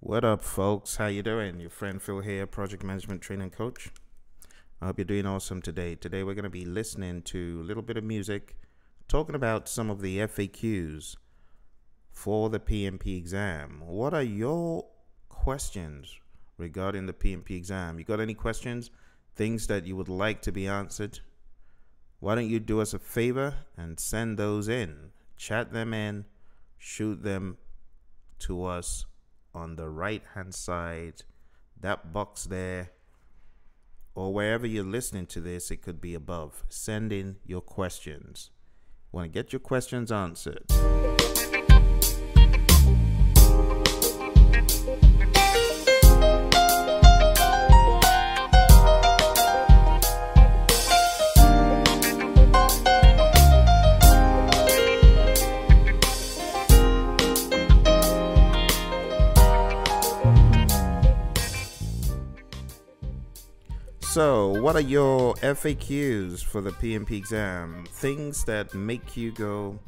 What up, folks? How you doing? Your friend Phil here, project management training coach. I hope you're doing awesome today. Today we're going to be listening to a little bit of music, talking about some of the FAQs for the PMP exam. What are your questions regarding the PMP exam? You got any questions? Things that you would like to be answered? Why don't you do us a favor and send those in? Chat them in, shoot them to us on the right hand side, that box there, or wherever you're listening to this. It could be above. Send in your questions. Want to get your questions answered. So, what are your FAQs for the PMP exam? Things that make you go,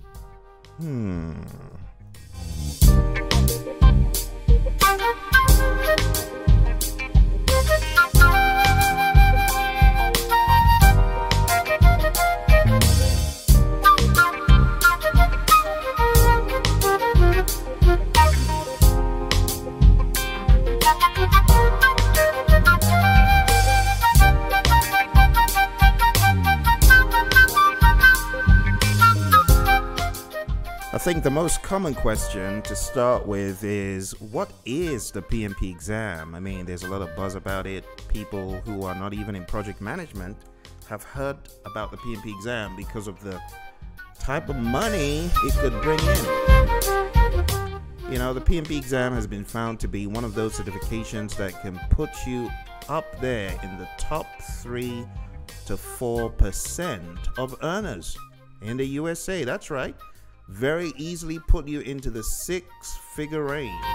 I think the most common question to start with is, what is the PMP exam? I mean, there's a lot of buzz about it. People who are not even in project management have heard about the PMP exam because of the type of money it could bring in. You know, the PMP exam has been found to be one of those certifications that can put you up there in the top 3 to 4% of earners in the USA. That's right. Very easily put you into the 6-figure range.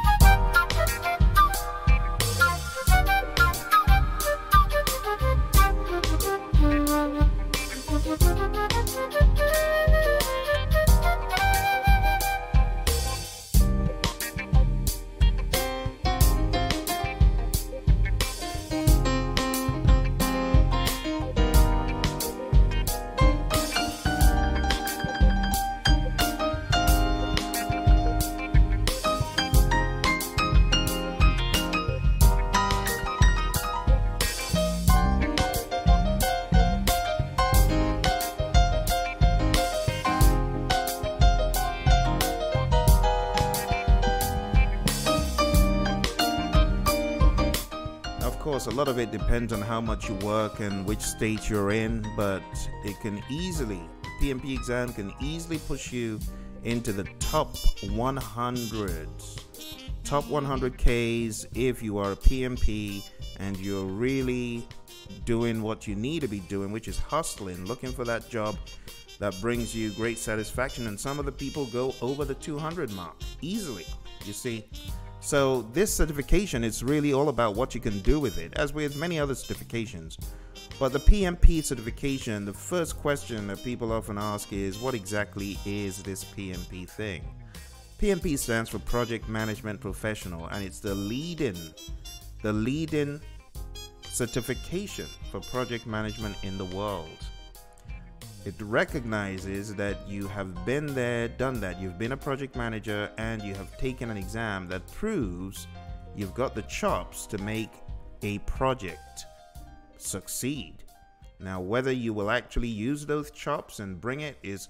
Of course, a lot of it depends on how much you work and which state you're in, but it can easily, PMP exam can easily push you into the top 100s, top 100Ks if you are a PMP and you're really doing what you need to be doing, which is hustling, looking for that job that brings you great satisfaction. And some of the people go over the 200 mark easily, you see. So this certification is really all about what you can do with it, as with many other certifications. But the PMP certification, the first question that people often ask is, what exactly is this PMP thing? PMP stands for Project Management Professional, and it's the leading certification for project management in the world. It recognizes that you have been there, done that. You've been a project manager and you have taken an exam that proves you've got the chops to make a project succeed. Now, whether you will actually use those chops and bring it is,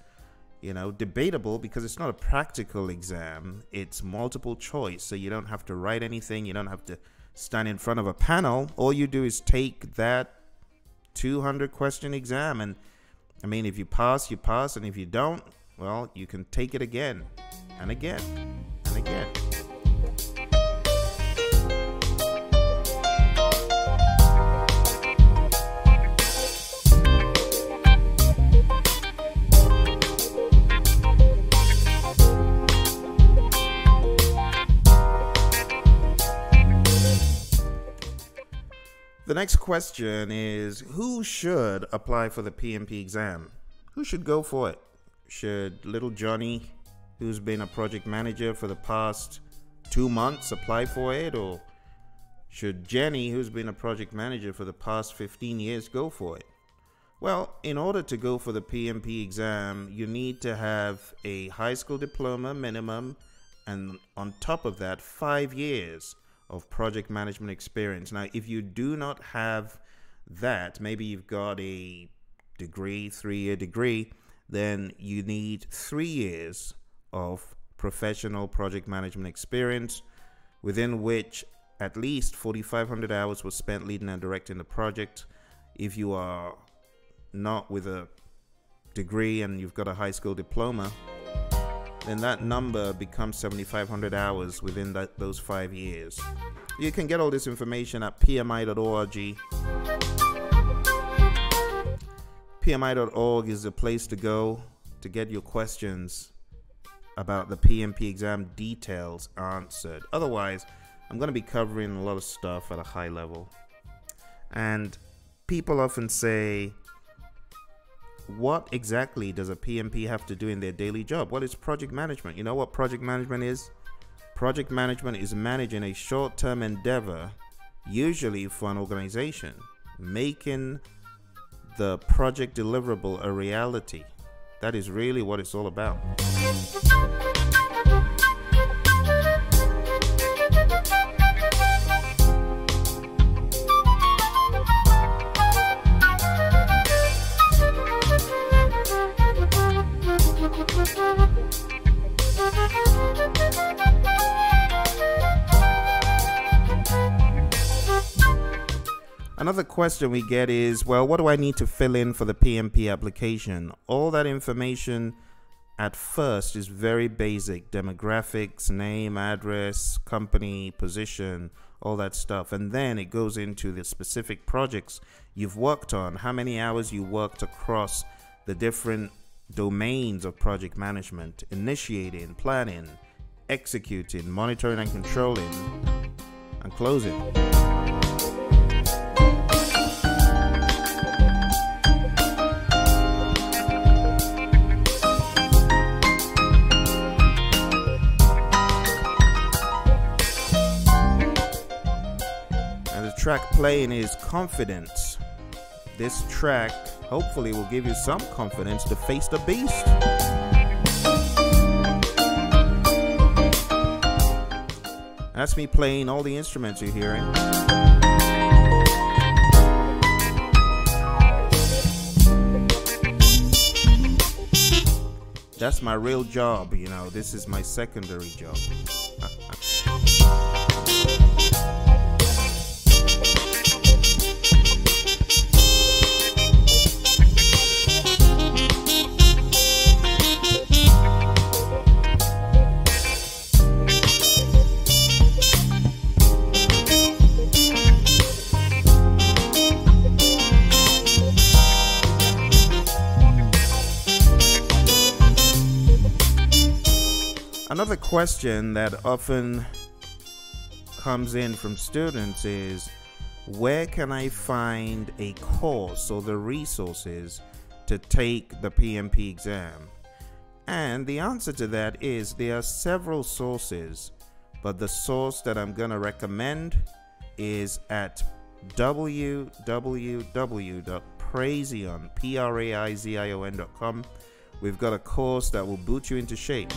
debatable, because it's not a practical exam. It's multiple choice, so you don't have to write anything. You don't have to stand in front of a panel. All you do is take that 200 question exam, and I mean, if you pass, you pass, and if you don't, well, you can take it again and again and again. The next question is, who should apply for the PMP exam? Who should go for it? Should little Johnny, who's been a project manager for the past 2 months apply for it, or should Jenny, who's been a project manager for the past 15 years, go for it? Well, in order to go for the PMP exam, you need to have a high school diploma minimum, and on top of that, 5 years of project management experience. Now, if you do not have that, maybe you've got a degree, 3-year degree, then you need 3 years of professional project management experience, within which at least 4,500 hours was spent leading and directing the project. If you are not with a degree and you've got a high school diploma, then that number becomes 7,500 hours within those 5 years. You can get all this information at pmi.org. PMI.org is the place to go to get your questions about the PMP exam details answered. Otherwise, I'm going to be covering a lot of stuff at a high level. And people often say, what exactly does a PMP have to do in their daily job? What is project management? You know what project management is? Project management is managing a short-term endeavor, usually for an organization, making the project deliverable a reality. That is really what it's all about. Another question we get is, well, what do I need to fill in for the PMP application? All that information at first is very basic: demographics, name, address, company, position, all that stuff. And then it goes into the specific projects you've worked on, how many hours you worked across the different domains of project management: initiating, planning, executing, monitoring and controlling, and closing. Track playing is confidence. This track hopefully will give you some confidence to face the beast. That's me playing all the instruments you're hearing. That's my real job, you know. This is my secondary job. Another question that often comes in from students is, where can I find a course or the resources to take the PMP exam? And the answer to that is there are several sources, but the source that I'm going to recommend is at www.praizion.com. We've got a course that will boot you into shape.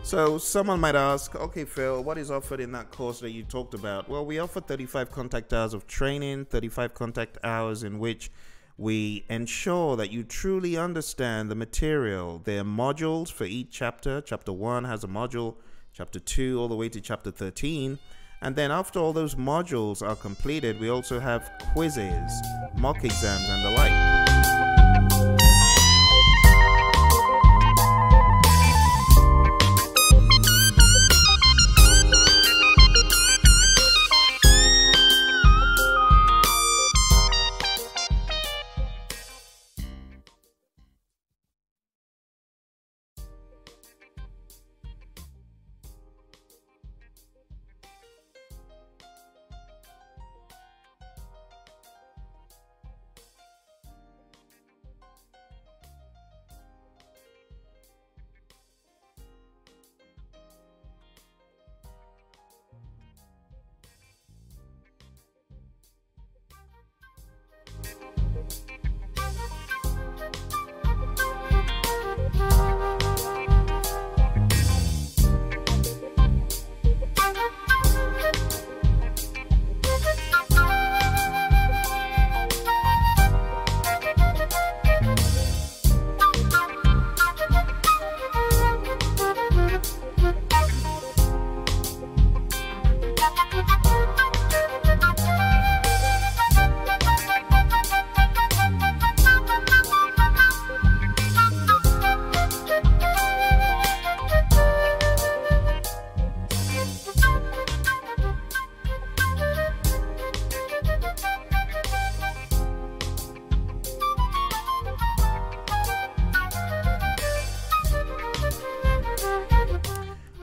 So someone might ask, okay, Phil, what is offered in that course that you talked about? Well, we offer 35 contact hours of training, 35 contact hours in which we ensure that you truly understand the material. There are modules for each chapter. Chapter 1 has a module, chapter 2 all the way to chapter 13. And then after all those modules are completed, we also have quizzes, mock exams, and the like.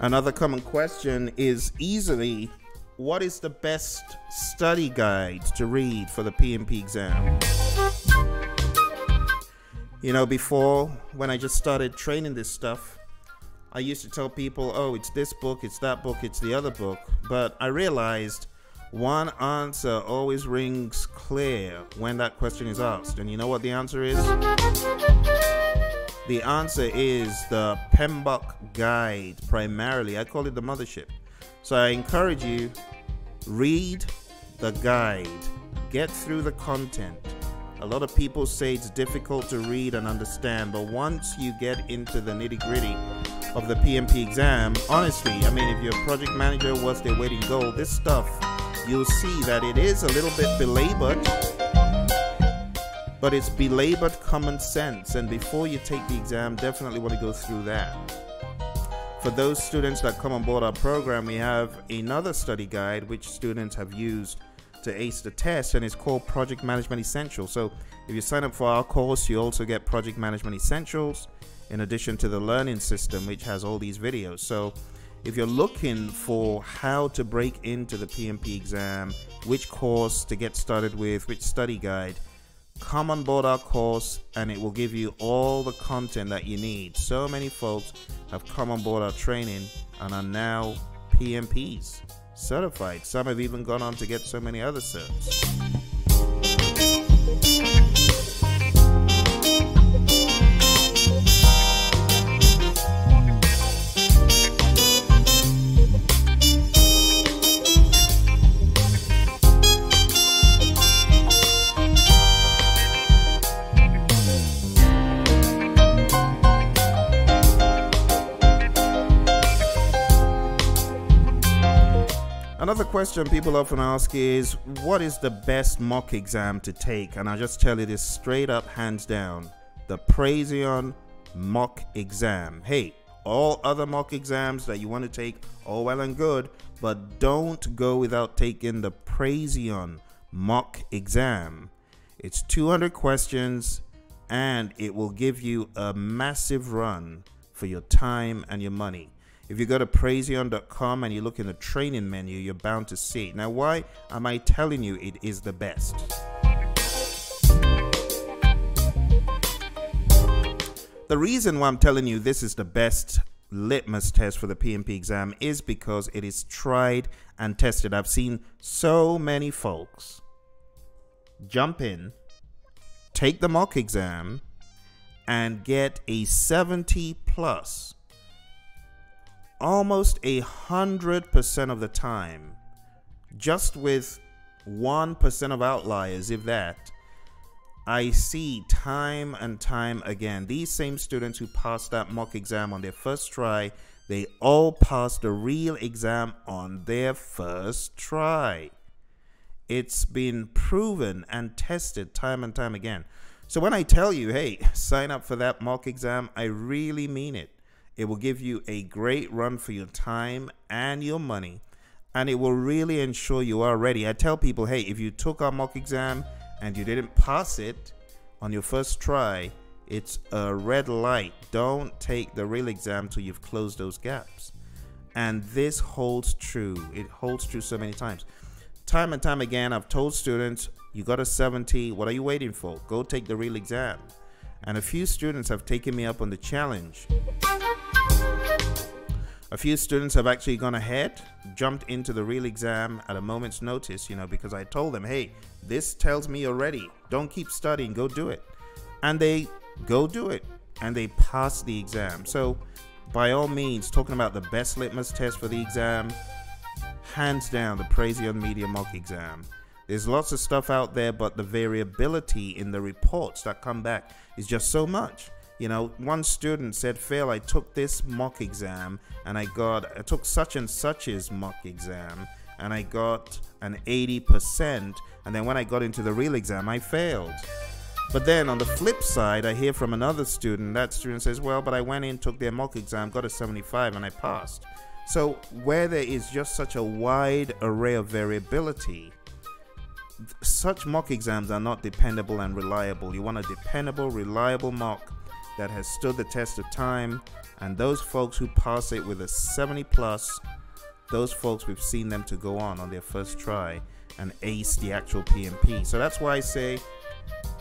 Another common question is easily, what is the best study guide to read for the PMP exam? You know, before, when I just started training this stuff, I used to tell people, oh, it's this book, it's that book, it's the other book. But I realized one answer always rings clear when that question is asked. And you know what the answer is? The answer is the PMBOK guide, primarily. I call it the mothership. So I encourage you, read the guide, get through the content. A lot of people say it's difficult to read and understand, but once you get into the nitty-gritty of the PMP exam, honestly, I mean, if you're a project manager, what's their weighting goal? This stuff, you'll see that it is a little bit belabored, but it's belabored common sense. And before you take the exam, definitely want to go through that. For those students that come on board our program, we have another study guide which students have used to ace the test, and it's called Project Management Essentials. So if you sign up for our course, you also get Project Management Essentials in addition to the learning system, which has all these videos. So if you're looking for how to break into the PMP exam, which course to get started with, which study guide, come on board our course and it will give you all the content that you need. So many folks have come on board our training and are now PMPs certified. Some have even gone on to get so many other certs. Another question people often ask is, what is the best mock exam to take? And I'll just tell you this straight up, hands down, the Praizion mock exam. Hey, all other mock exams that you want to take, all well and good, but don't go without taking the Praizion mock exam. It's 200 questions and it will give you a massive run for your time and your money. If you go to Praizion.com and you look in the training menu, you're bound to see it. Now, why am I telling you it is the best? The reason why I'm telling you this is the best litmus test for the PMP exam is because it is tried and tested. I've seen so many folks jump in, take the mock exam, and get a 70 plus. Almost 100% of the time, just with 1% of outliers, if that, I see time and time again, these same students who passed that mock exam on their first try, they all passed the real exam on their first try. It's been proven and tested time and time again. So when I tell you, hey, sign up for that mock exam, I really mean it. It will give you a great run for your time and your money, and it will really ensure you are ready. I tell people, hey, if you took our mock exam and you didn't pass it on your first try, it's a red light. Don't take the real exam till you've closed those gaps. And this holds true. It holds true so many times. Time and time again, I've told students, you got a 70, what are you waiting for? Go take the real exam. And a few students have taken me up on the challenge. A few students have actually gone ahead, jumped into the real exam at a moment's notice, you know, because I told them, hey, this tells me you're ready. Don't keep studying, go do it. And they go do it, and they pass the exam. So by all means, talking about the best litmus test for the exam, hands down, the Praizion Media mock exam. There's lots of stuff out there, but the variability in the reports that come back is just so much. You know, one student said, Phil, I took this mock exam and I took such and such's mock exam and I got an 80%. And then when I got into the real exam, I failed. But then on the flip side, I hear from another student, that student says, well, but I went in, took their mock exam, got a 75 and I passed. So where there is just such a wide array of variability, such mock exams are not dependable and reliable. You want a dependable, reliable mock that has stood the test of time, and those folks who pass it with a 70 plus, those folks, we've seen them to go on their first try and ace the actual PMP. So that's why I say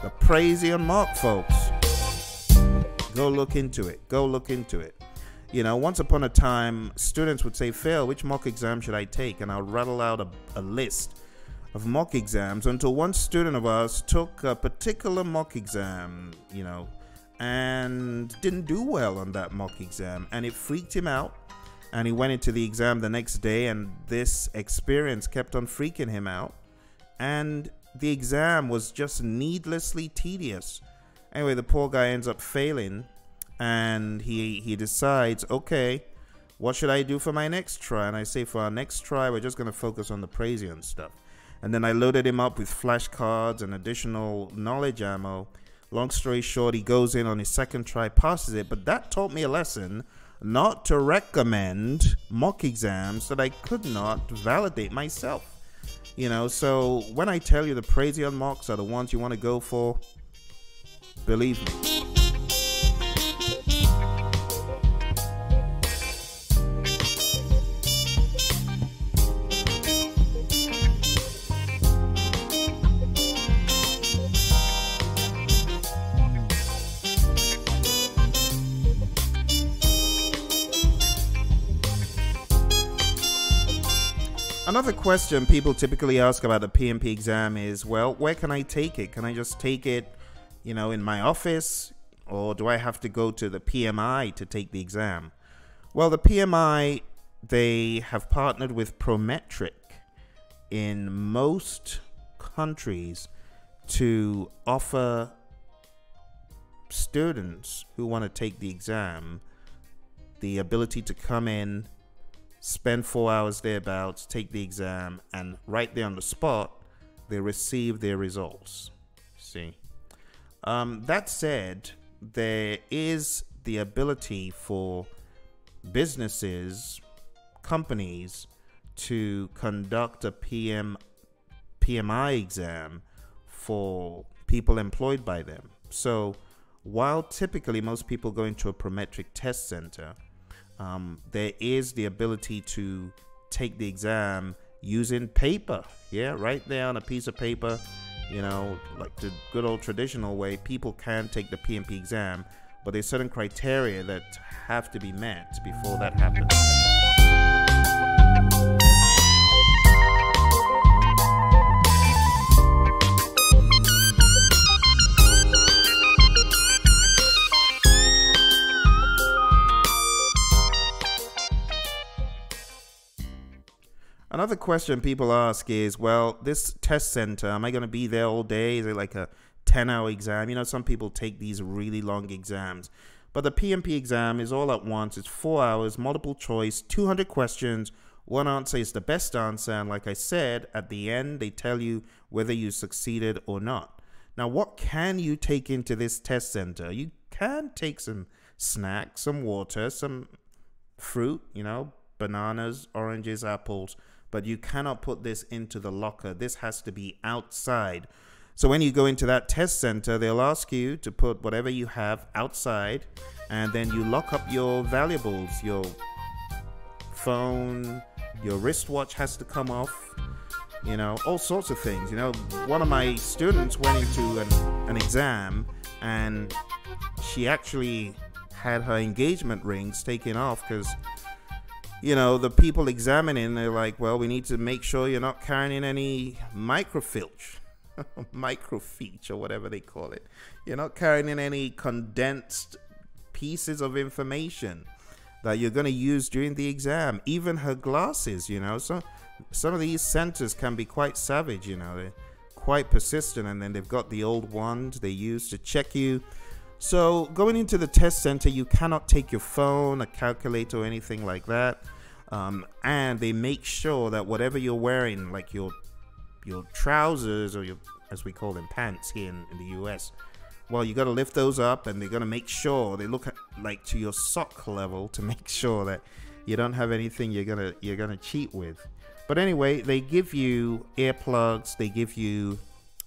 the Praizion mark, folks. Go look into it. Go look into it. You know, once upon a time, students would say, Phil, which mock exam should I take? And I'll rattle out a list of mock exams until one student of ours took a particular mock exam, you know, and didn't do well on that mock exam. And it freaked him out. And he went into the exam the next day, and this experience kept on freaking him out. And the exam was just needlessly tedious. Anyway, the poor guy ends up failing, and he decides, okay, what should I do for my next try? And I say, for our next try, we're just going to focus on the Praizion stuff. And then I loaded him up with flashcards and additional knowledge ammo. Long story short, he goes in on his second try, passes it. But that taught me a lesson not to recommend mock exams that I could not validate myself. You know, so when I tell you the Praizion mocks are the ones you want to go for, believe me. Another question people typically ask about the PMP exam is, well, where can I take it? Can I just take it, you know, in my office, or do I have to go to the PMI to take the exam? Well, the PMI, they have partnered with Prometric in most countries to offer students who want to take the exam the ability to come in, spend 4 hours thereabouts, take the exam, and right there on the spot, they receive their results. See? That said, there is the ability for businesses, companies, to conduct a PMI exam for people employed by them. So while typically most people go into a Prometric test center, there is the ability to take the exam using paper. Yeah, right there on a piece of paper, you know, like the good old traditional way. People can take the PMP exam, but there's certain criteria that have to be met before that happens. Another question people ask is, well, this test center, am I going to be there all day? Is it like a 10-hour exam? You know, some people take these really long exams. But the PMP exam is all at once. It's 4 hours, multiple choice, 200 questions. One answer is the best answer. And like I said, at the end, they tell you whether you succeeded or not. Now, what can you take into this test center? You can take some snacks, some water, some fruit, you know, bananas, oranges, apples. But you cannot put this into the locker. This has to be outside. So when you go into that test center, they'll ask you to put whatever you have outside, and then you lock up your valuables. Your phone, your wristwatch has to come off, you know, all sorts of things. You know, one of my students went into an exam, and she actually had her engagement rings taken off because, you know, the people examining, they're like, well, we need to make sure you're not carrying any microfiche, or whatever they call it. You're not carrying in any condensed pieces of information that you're going to use during the exam. Even her glasses, you know. So some of these centers can be quite savage, you know. They're quite persistent, and then they've got the old ones they use to check you. So going into the test center, you cannot take your phone, a calculator, or anything like that. And they make sure that whatever you're wearing, like your trousers, or your, as we call them, pants here in the US, well, you got to lift those up, and they're going to make sure they look at, like, to your sock level to make sure that you don't have anything you're gonna cheat with. But anyway, they give you earplugs, they give you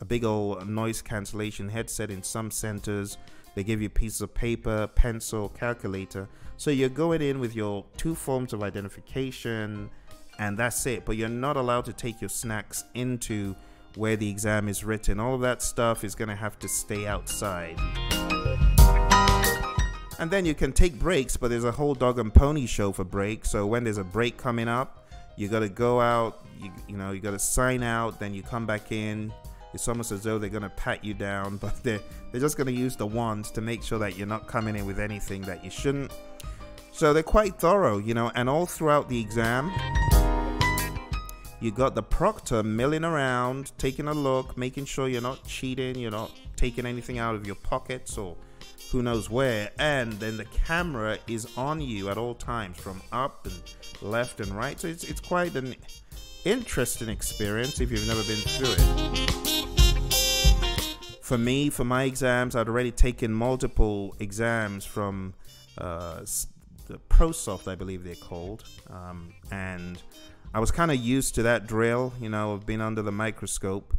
a big old noise cancellation headset in some centers. They give you pieces of paper, pencil, calculator. So you're going in with your 2 forms of identification, and that's it. But you're not allowed to take your snacks into where the exam is written. All of that stuff is going to have to stay outside. And then you can take breaks, but there's a whole dog and pony show for breaks. So when there's a break coming up, you got to go out, you got to sign out, then you come back in. It's almost as though they're going to pat you down, but they're just going to use the wands to make sure that you're not coming in with anything that you shouldn't. So they're quite thorough, and all throughout the exam, you got the proctor milling around, taking a look, making sure you're not cheating, you're not taking anything out of your pockets or who knows where. And then the camera is on you at all times, from up and left and right. So it's quite an interesting experience if you've never been through it. For me, for my exams, I'd already taken multiple exams from the ProSoft, I believe they're called, and I was kind of used to that drill, of being under the microscope.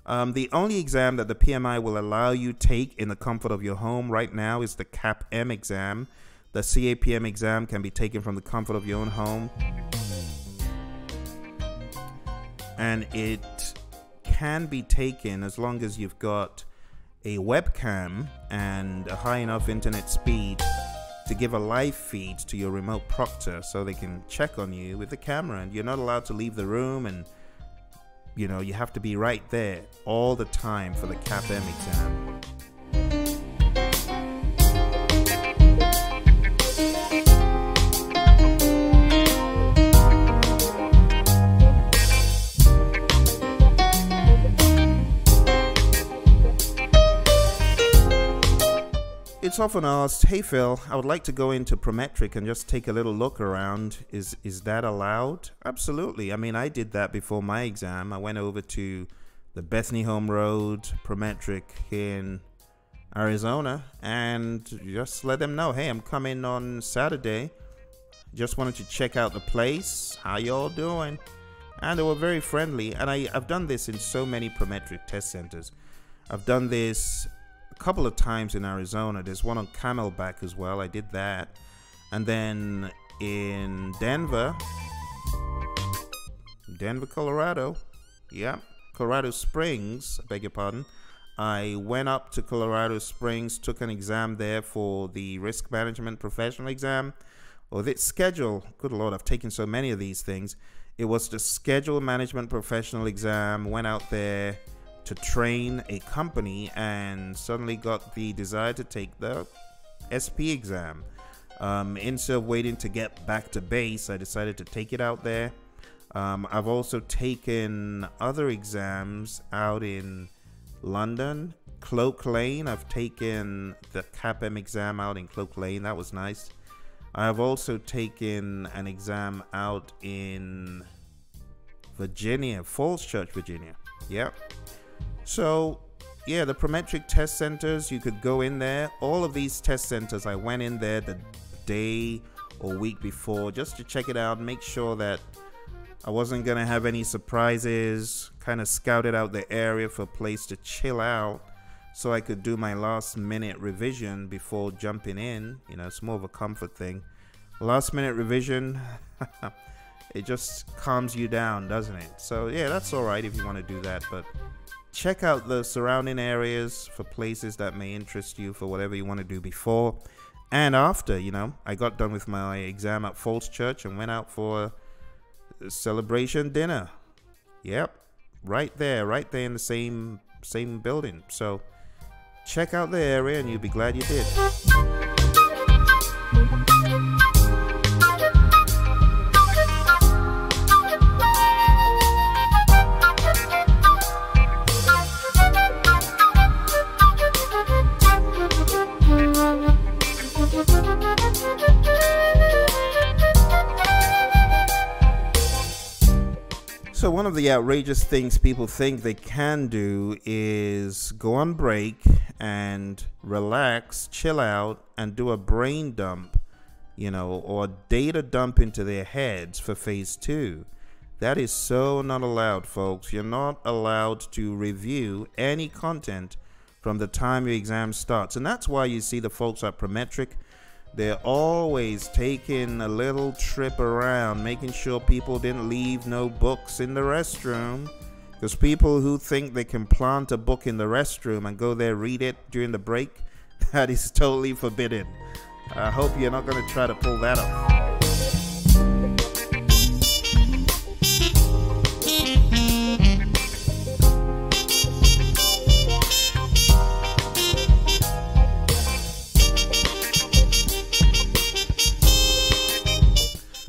The only exam that the PMI will allow you take in the comfort of your home right now is the CAPM exam. The CAPM exam can be taken from the comfort of your own home, and it can be taken as long as you've got a webcam and a high enough internet speed to give a live feed to your remote proctor so they can check on you with the camera. And you're not allowed to leave the room, and you have to be right there all the time for the CAPM exam. It's often asked, hey Phil, I would like to go into Prometric and just take a little look around. Is that allowed? Absolutely. I mean, I did that before my exam. I went over to the Bethany Home Road Prometric in Arizona and just let them know, hey, I'm coming on Saturday. Just wanted to check out the place. How y'all doing? And they were very friendly. And I've done this in so many Prometric test centers. I've done this a couple of times in Arizona. There's one on Camelback as well. I did that. And then in Denver, Colorado. Yeah, Colorado Springs, I beg your pardon. I went up to Colorado Springs, took an exam there for the risk management professional exam. Or the schedule, good Lord, I've taken so many of these things. It was the schedule management professional exam. Went out there to train a company and suddenly got the desire to take the SP exam. Instead of waiting to get back to base, I decided to take it out there. I've also taken other exams out in London, Cloak Lane. I've taken the CAPM exam out in Cloak Lane. That was nice. I've also taken an exam out in Virginia, Falls Church, Virginia. Yep. So, yeah, the Prometric test centers, you could go in there. All of these test centers, I went in there the day or week before just to check it out and make sure that I wasn't going to have any surprises. Kind of scouted out the area for a place to chill out so I could do my last minute revision before jumping in. It's more of a comfort thing. Last minute revision, it just calms you down, doesn't it? So, yeah, that's all right if you want to do that, but check out the surrounding areas for places that may interest you for whatever you want to do before and after. I got done with my exam at Falls Church and went out for a celebration dinner. Yep, right there in the same building. So check out the area and you'll be glad you did. So one of the outrageous things people think they can do is go on break and relax, chill out, and do a brain dump, or data dump into their heads for phase 2. That is so not allowed, folks. You're not allowed to review any content from the time your exam starts. And that's why you see the folks at Prometric, they're always taking a little trip around, making sure people didn't leave no books in the restroom. Because people who think they can plant a book in the restroom and go there read it during the break, that is totally forbidden. I hope you're not going to try to pull that off.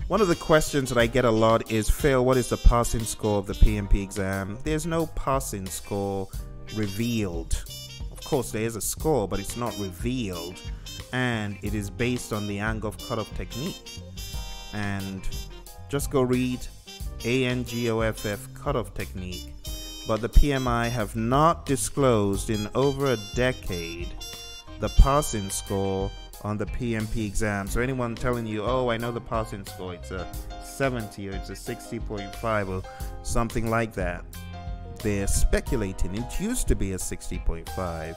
One of the questions that I get a lot is, Phil, what is the passing score of the PMP exam? There's no passing score revealed. Of course, there is a score, but it's not revealed. And it is based on the Angoff cutoff technique. And just go read ANGOFF cutoff technique. But the PMI have not disclosed in over a decade the passing score on the PMP exam. So anyone telling you, oh, I know the passing score, it's a 70 or it's a 60.5 or something like that, they're speculating. It used to be a 60.5,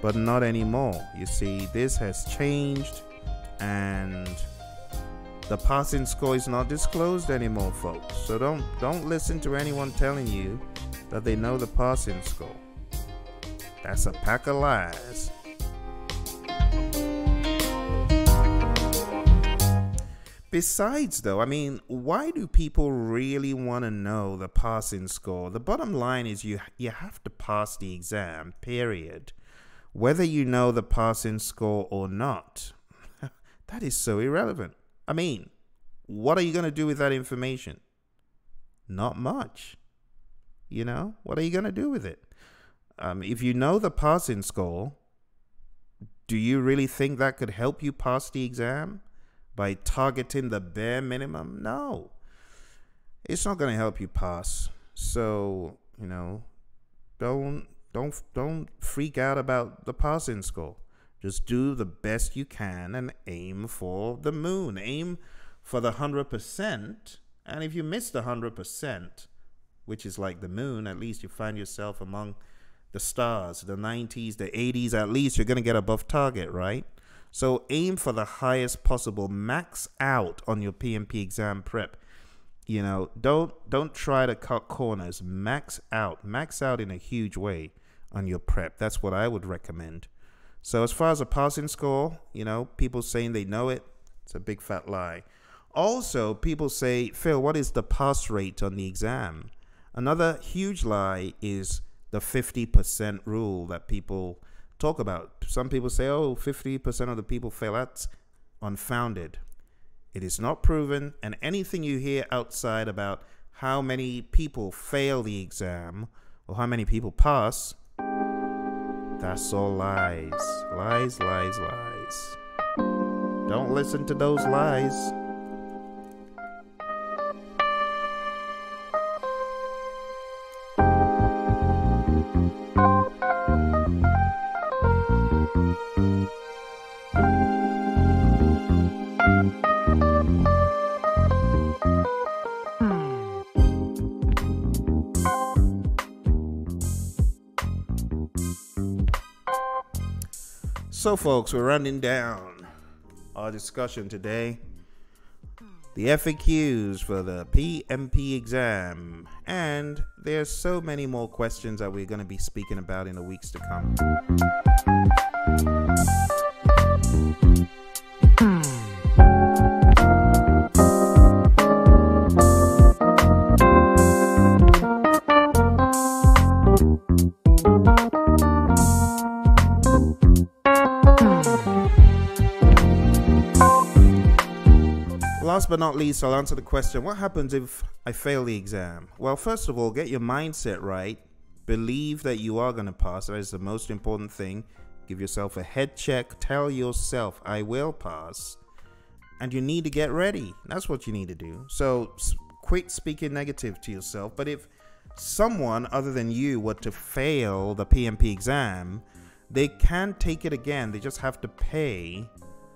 but not anymore. You see, this has changed and the passing score is not disclosed anymore, folks. So don't listen to anyone telling you that they know the passing score. That's a pack of lies. Besides, though, I mean, why do people really want to know the passing score? The bottom line is you have to pass the exam, period. Whether you know the passing score or not, that is so irrelevant. I mean, what are you going to do with that information? Not much. You know, what are you going to do with it? If you know the passing score, do you really think that could help you pass the exam? By targeting the bare minimum? No, it's not going to help you pass. So, you know, don't freak out about the passing score. Just do the best you can and aim for the moon. Aim for the 100%. And if you miss the 100%, which is like the moon, at least you find yourself among the stars, the 90s, the 80s, at least you're going to get above target, right? So aim for the highest possible, max out on your PMP exam prep. You know, don't try to cut corners, max out in a huge way on your prep. That's what I would recommend. So as far as a passing score, you know, people saying they know it, it's a big fat lie. Also, people say, Phil, what is the pass rate on the exam? Another huge lie is the 50% rule that people talk about. Some people say, oh, 50% of the people fail. That's unfounded. It is not proven, and anything you hear outside about how many people fail the exam or how many people pass, that's all lies. Lies, lies, lies. Don't listen to those lies. So folks, we're running down our discussion today. The FAQs for the PMP exam. And there's so many more questions that we're going to be speaking about in the weeks to come. Last but not least, I'll answer the question, what happens if I fail the exam? Well, first of all, get your mindset right. Believe that you are going to pass. That is the most important thing. Give yourself a head check. Tell yourself, I will pass. And you need to get ready. That's what you need to do. So quit speaking negative to yourself. But if someone other than you were to fail the PMP exam, they can take it again. They just have to pay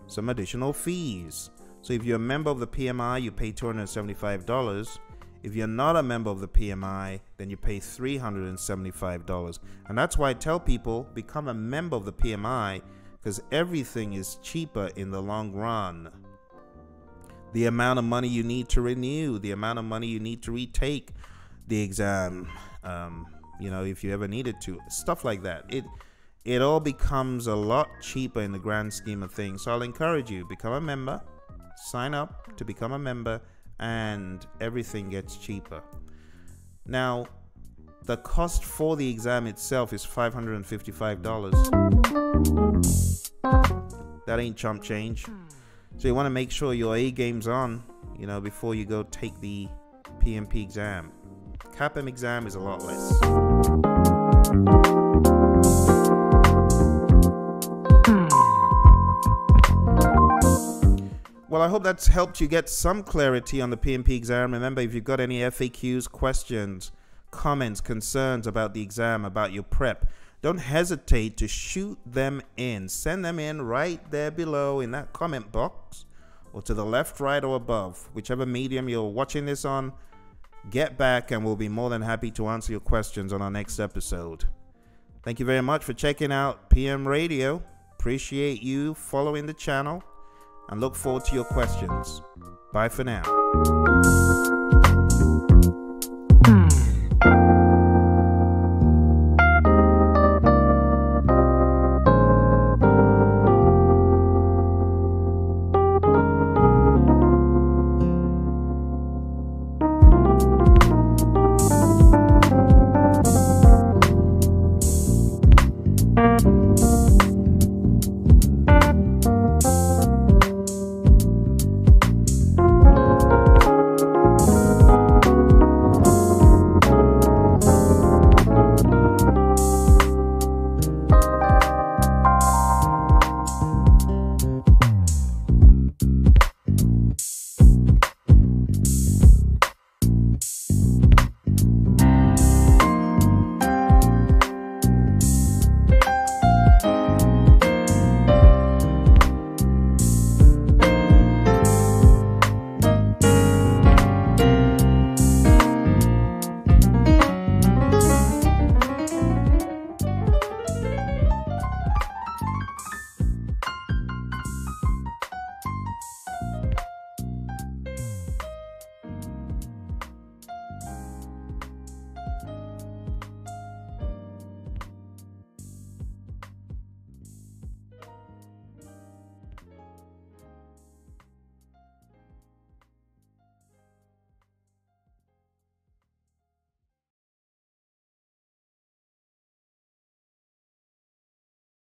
some additional fees. So if you're a member of the PMI, you pay $275. If you're not a member of the PMI, then you pay $375. And that's why I tell people, become a member of the PMI, because everything is cheaper in the long run. The amount of money you need to renew, the amount of money you need to retake the exam, you know, if you ever needed to, stuff like that. It all becomes a lot cheaper in the grand scheme of things. So I'll encourage you, become a member, sign up to become a member, and everything gets cheaper. Now, the cost for the exam itself is $555. That ain't chump change. So you want to make sure your A game's on, you know, before you go take the PMP exam. CAPM exam is a lot less. Well, I hope that's helped you get some clarity on the PMP exam. Remember, if you've got any FAQs, questions, comments, concerns about the exam, about your prep, don't hesitate to shoot them in. Send them in right there below in that comment box, or to the left, right, or above, whichever medium you're watching this on. Get back and we'll be more than happy to answer your questions on our next episode. Thank you very much for checking out PM Radio. Appreciate you following the channel and look forward to your questions. Bye for now.